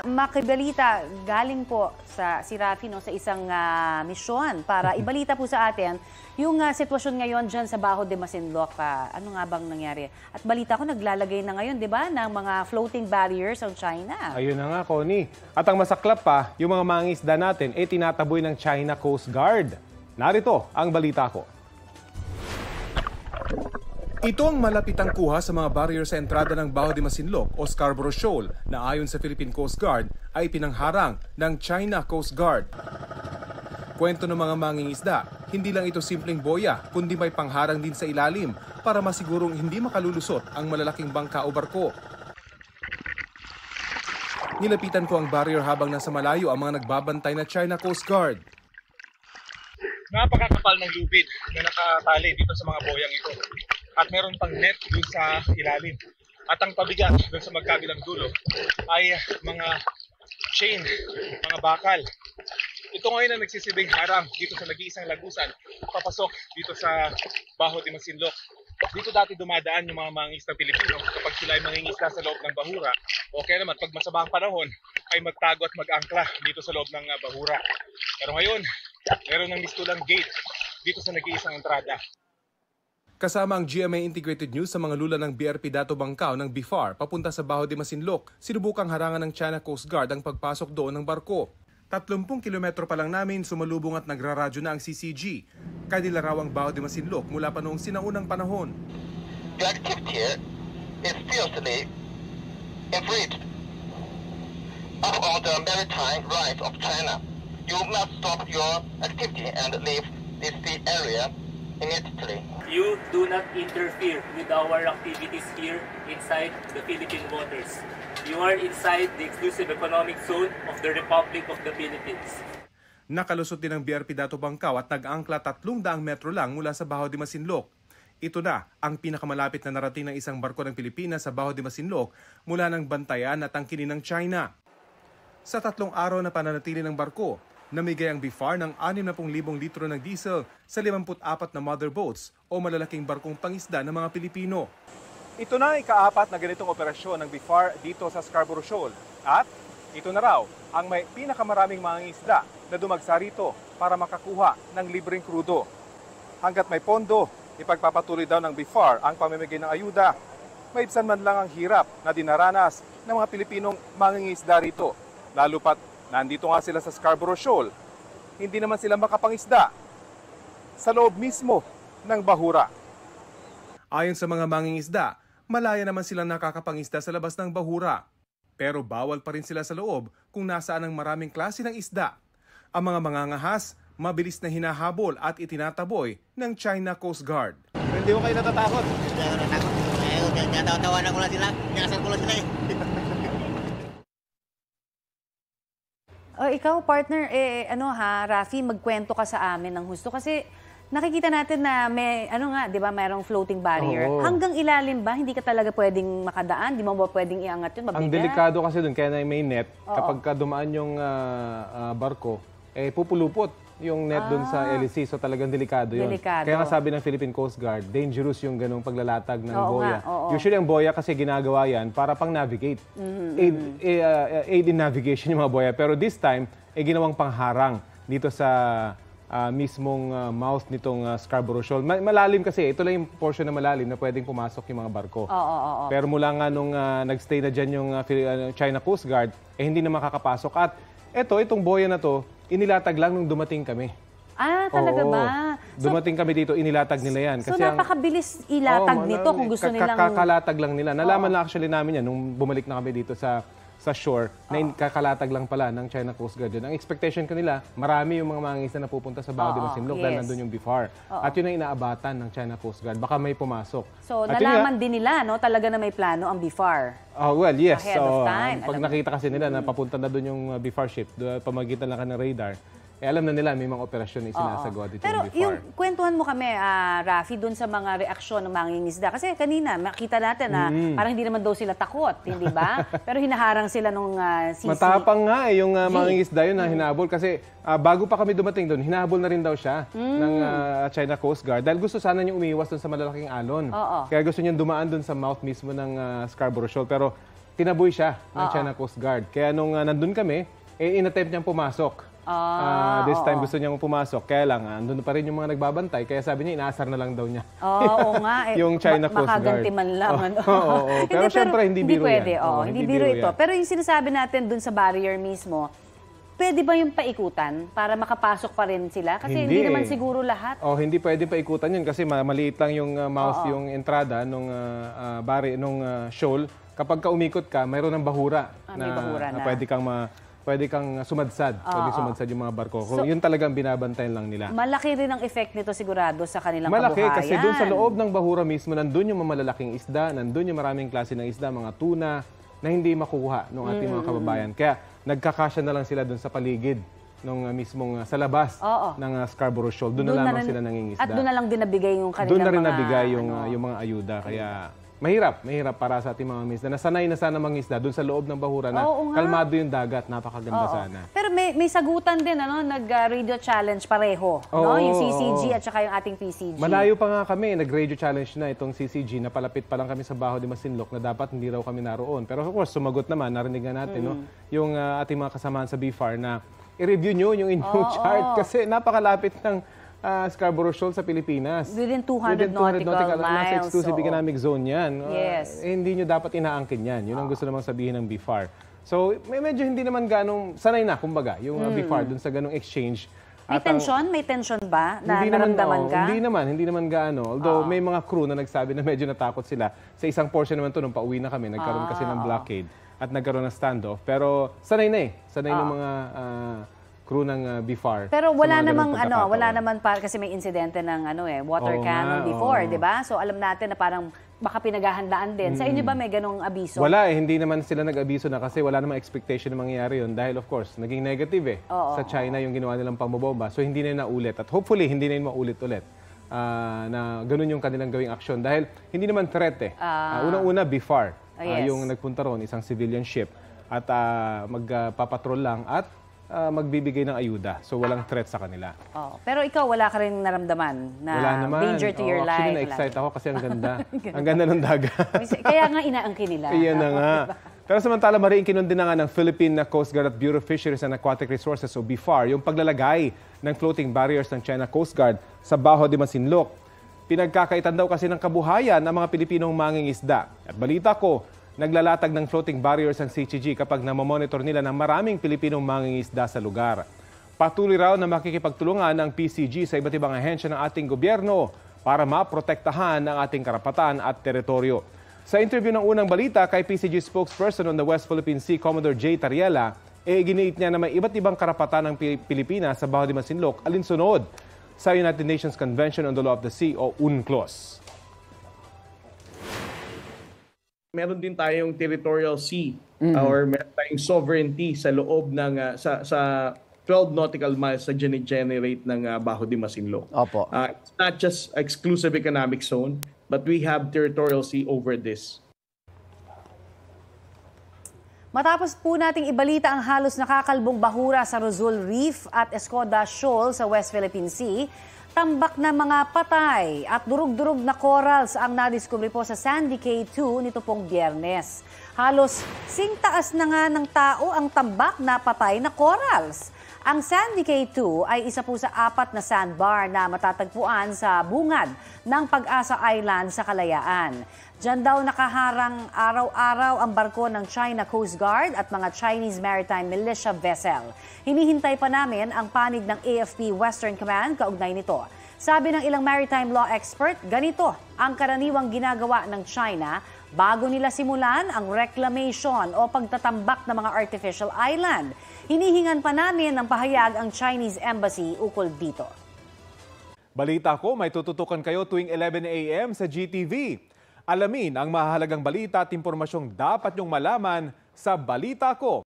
Makibalita, galing po si Rafi sa isang misyon para ibalita po sa atin yung sitwasyon ngayon dyan sa Baho de Masinloc. Ano nga bang nangyari? At balita ko, naglalagay na ngayon, di ba, ng mga floating barriers ang China. Ayun na nga, Connie. At ang masaklap pa, yung mga mangingisda natin, tinataboy ng China Coast Guard. Narito ang balita ko. Ito ang malapitang kuha sa mga barrier sa entrada ng Baho de Masinloc o Scarborough Shoal na ayon sa Philippine Coast Guard ay pinangharang ng China Coast Guard. Kwento ng mga mangingisda, hindi lang ito simpleng boya kundi may pangharang din sa ilalim para masigurong hindi makalulusot ang malalaking bangka o barko. Nilapitan ko ang barrier habang nasa malayo ang mga nagbabantay na China Coast Guard. Napakakapal ng lubid na nakatali dito sa mga boyang ito. At meron pang net dun sa ilalim. At ang pabigat dun sa magkabilang dulo ay mga chain, mga bakal. Ito ngayon ang nagsisilbing harang dito sa nag-iisang lagusan papasok dito sa Baho de Masinloc. Dito dati dumadaan yung mga mangingisda Pilipino kapag sila ay mangingisda sa loob ng bahura o kaya naman pag masama ang panahon ay magtago at mag-angkla dito sa loob ng bahura. Pero ngayon, meron ng mistulang gate dito sa nag-iisang entrada. Kasama ang GMA Integrated News sa mga lula ng BRP Dato Bangkao ng BIFAR papunta sa Baho de Masinloc, sinubukang harangan ng China Coast Guard ang pagpasok doon ng barko. 30 kilometro pa lang namin sumalubong at nagraradyo na ang CCG. Kanila raw ang Baho de Masinloc mula pa noong sinaunang panahon. The activity here is fiercely infringed of the maritime rights of China. You must stop your activity and leave this area immediately. You do not interfere with our activities here inside the Philippine waters. You are inside the exclusive economic zone of the Republic of the Philippines. Nakalusot din ang BRP Dato Bangkao at nag-angkla 300 metro lang mula sa Baho de Masinloc. Ito na ang pinakamalapit na narating ng isang barko ng Pilipinas sa Baho de Masinloc mula ng bantayan at tangkinin ng China. Sa 3 araw na pananatili ng barko, namigay ang BIFAR ng 60,000 litro ng diesel sa 54 na mother boats o malalaking barkong pangisda ng mga Pilipino. Ito na ang ika-4 na ganitong operasyon ng BIFAR dito sa Scarborough Shoal. At ito na raw ang may pinakamaraming mangingisda na dumagsa rito para makakuha ng libreng krudo. Hanggat may pondo, ipagpapatuloy daw ng BIFAR ang pamimigay ng ayuda. Maibsan man lang ang hirap na dinaranas ng mga Pilipinong mangingisda rito. Lalo pat nandito nga sila sa Scarborough Shoal, hindi naman sila makapangisda sa loob mismo ng bahura. Ayon sa mga mangingisda, malaya naman silang nakakapangisda sa labas ng bahura. Pero bawal pa rin sila sa loob kung nasaan ang maraming klase ng isda. Ang mga mangangahas, mabilis na hinahabol at itinataboy ng China Coast Guard. Hindi mo kayo natatakot? Hindi ako natakot. Tinatawa-tawanan ko lang sila. Tinasal ko lang sila eh. Ikaw, partner, Rafi, magkwento ka sa amin ng husto kasi nakikita natin na may, di ba, mayroong floating barrier. Oo. Hanggang ilalim ba, hindi ka talaga pwedeng makadaan? Di mo ba pwedeng iangat yun? Mabigat? Ang delikado kasi doon, kaya na may net, Oo. kapag dumaan yung barko, pupulupot yung net doon sa LEC. So talagang delikado yun. Delikado. Kaya nga sabi ng Philippine Coast Guard, dangerous yung ganung paglalatag ng Oo boya. nga, oo. Usually ang boya kasi ginagawa yan para pang-navigate. Aid in navigation yung mga boya. Pero this time, ginawang pangharang dito sa mismong mouth nitong Scarborough Shoal. Malalim kasi, ito lang yung portion na malalim na pwedeng pumasok yung mga barko. Oo. Pero mula nga nung nagstay na dyan yung China Coast Guard, hindi na makakapasok. At itong boya na to, inilatag lang nung dumating kami. Talaga Oo. ba? Dumating kami dito, inilatag nila yan. So napakabilis ilatag nito kung gusto nilang... Kakalatag lang nila. Nalaman na actually namin yan nung bumalik na kami dito sa shore na kakalatag lang pala ng China Coast Guard. Ang expectation ko nila, marami yung mga mangingisda na pupunta sa Baho de Masinloc dahil nandun yung BIFAR. At yun ang inaabatan ng China Coast Guard. Baka may pumasok. So At nalaman din nila, no? Talaga na may plano ang BIFAR. Well, yes. Ahead of time. Pag nakita kasi nila na papunta na doon yung BIFAR ship, pamagitan lang ka ng radar, alam na nila may mga operasyon na isinasagawa dito Pero yung BIFAR. yung kwentuhan mo kami, Rafi, dun sa mga reaksyon ng mangingisda. Kasi kanina, makita natin na parang hindi naman daw sila takot, hindi ba? Pero hinaharang sila nung CC. Matapang nga yung mangingisda yun na hinabol. Kasi bago pa kami dumating doon, hinahabol na rin daw siya ng China Coast Guard. Dahil gusto sana niyang umiwas doon sa malalaking alon. Kaya gusto niyang dumaan doon sa mouth mismo ng Scarborough Shoal. Pero tinaboy siya ng China Coast Guard. Kaya nung nandun kami, inattempt niyang pumasok. This time gusto niyang pumasok, kaya lang andun pa rin yung mga nagbabantay, kaya sabi niya inaasar na lang daw niya. Oo nga. Yung China Coast Guard. Makaganti man lang. Pero syempre hindi biro pwede, yan. hindi biro ito. Pero yung sinasabi natin dun sa barrier mismo, pwede ba yung paikutan para makapasok pa rin sila? Kasi hindi naman siguro lahat. Hindi pwede paikutan yun kasi maliit lang yung mouth, yung entrada nung shoal. Kapag umikot ka, mayroon ng bahura may bahura na. Pwede kang sumadsad. Pwede sumadsad yung mga barko. Yun talagang binabantayan lang nila. Malaki rin ang effect nito sigurado sa kanilang Malaki kabuhayan. kasi doon sa loob ng bahura mismo, nandun yung malalaking isda, nandun yung maraming klase ng isda, mga tuna, na hindi makuha ng ating mga kababayan. Kaya nagkakasya na lang sila doon sa paligid nung mismong sa labas ng Scarborough Shoal. Doon na lamang sila nangingisda. At doon na lang din nabigay yung kanilang doon na rin nabigay yung mga ayuda. Kaya mahirap para sa ating mga mangisda. Nasanay na sana mangisda doon sa loob ng bahura na kalmado yung dagat, napakaganda sana. Pero may sagutan din, nag-radio challenge pareho. Yung CCG at saka yung ating PCG. Malayo pa nga kami, nag-radio challenge na itong CCG, napalapit pa lang kami sa Baho de Masinloc na dapat hindi raw kami naroon. Pero of course, sumagot naman, narinig nga natin, yung ating mga kasamaan sa BFAR na i-review nyo yung inyong chart kasi napakalapit ng Scarborough Shoal sa Pilipinas. Within 200 nautical miles. Nasa exclusive economic zone yan. Yes. Hindi nyo dapat inaangkin yan. Yun ang gusto namang sabihin ng BFAR. So, medyo hindi naman ganong, sanay na, kumbaga, yung BFAR dun sa ganong exchange. May tension? May tension ba na naramdaman ka? Hindi naman gaano. Although may mga crew na nagsabi na medyo natakot sila. Sa isang portion naman to nung pauwi na kami, nagkaroon kasi ng blockade at nagkaroon ng standoff. Pero sanay na Sanay ng mga crew ng BFAR. Pero wala naman kasi may insidente ng water cannon before, 'di ba? So alam natin na parang baka pinaghahandaan din. Sa inyo ba may ganong abiso? Wala hindi naman sila nag-abiso na kasi wala namang expectation na mangyayari yun dahil of course naging negative sa China yung ginawa nilang pambobomba. So hindi na naulit at hopefully hindi na yun maulit-ulit. Na ganun yung kanilang gawing aksyon dahil hindi naman threat unang-una BFAR yung nagpunta ron, isang civilian ship at magpapatrol lang at magbibigay ng ayuda. So, walang threat sa kanila. Pero ikaw, wala ka rin naramdaman na wala naman. Danger to your life? Actually, na-excite ako kasi ang ganda. Ang ganda ng dagat. Kaya nga inaangkin nila. Iyan na nga. Pero samantala, Marie, kinundi na nga ng Philippine Coast Guard at Bureau of Fisheries and Aquatic Resources o BFAR yung paglalagay ng floating barriers ng China Coast Guard sa Baho de Masinloc. Pinagkakaitan daw kasi ng kabuhayan ng mga Pilipinong mangingisda. At balita ko, naglalatag ng floating barriers ang CCG kapag namamonitor nila ng maraming Pilipinong mangingisda sa lugar. Patuloy raw na makikipagtulungan ng PCG sa iba't ibang ahensya ng ating gobyerno para maprotektahan ang ating karapatan at teritoryo. Sa interview ng unang balita kay PCG spokesperson on the West Philippine Sea, Commodore J. Tariela, giniit niya na may iba't ibang karapatan ng Pilipinas sa Baho de Masinloc alinsunod sa United Nations Convention on the Law of the Sea o UNCLOS. Meron din tayong territorial sea or meron tayong sovereignty sa loob ng sa 12 nautical miles na generate ng Baho de Masinloc. Opo. It's not just exclusive economic zone, but we have territorial sea over this. Matapos po nating ibalita ang halos nakakalbong bahura sa Rizal Reef at Escoda Shoal sa West Philippine Sea, tambak na mga patay at durug-durug na corals ang nadiskubre po sa Sandy Cay-2 nito pong Biyernes. Halos singtaas na nga ng tao ang tambak na patay na corals. Ang Sandy Cay-2 ay isa po sa 4 na sandbar na matatagpuan sa bungad ng Pag-asa Island sa Kalayaan. Diyan daw nakaharang araw-araw ang barko ng China Coast Guard at mga Chinese Maritime Militia vessel. Hinihintay pa namin ang panig ng AFP Western Command kaugnay nito. Sabi ng ilang maritime law expert, ganito ang karaniwang ginagawa ng China bago nila simulan ang reclamation o pagtatambak ng mga artificial island. Hinihingan pa namin ng pahayag ang Chinese Embassy ukol dito. Balita ko, may tututukan kayo tuwing 11 a.m. sa GTV. Alamin ang mahalagang balita at impormasyong dapat nyong malaman sa Balita Ko.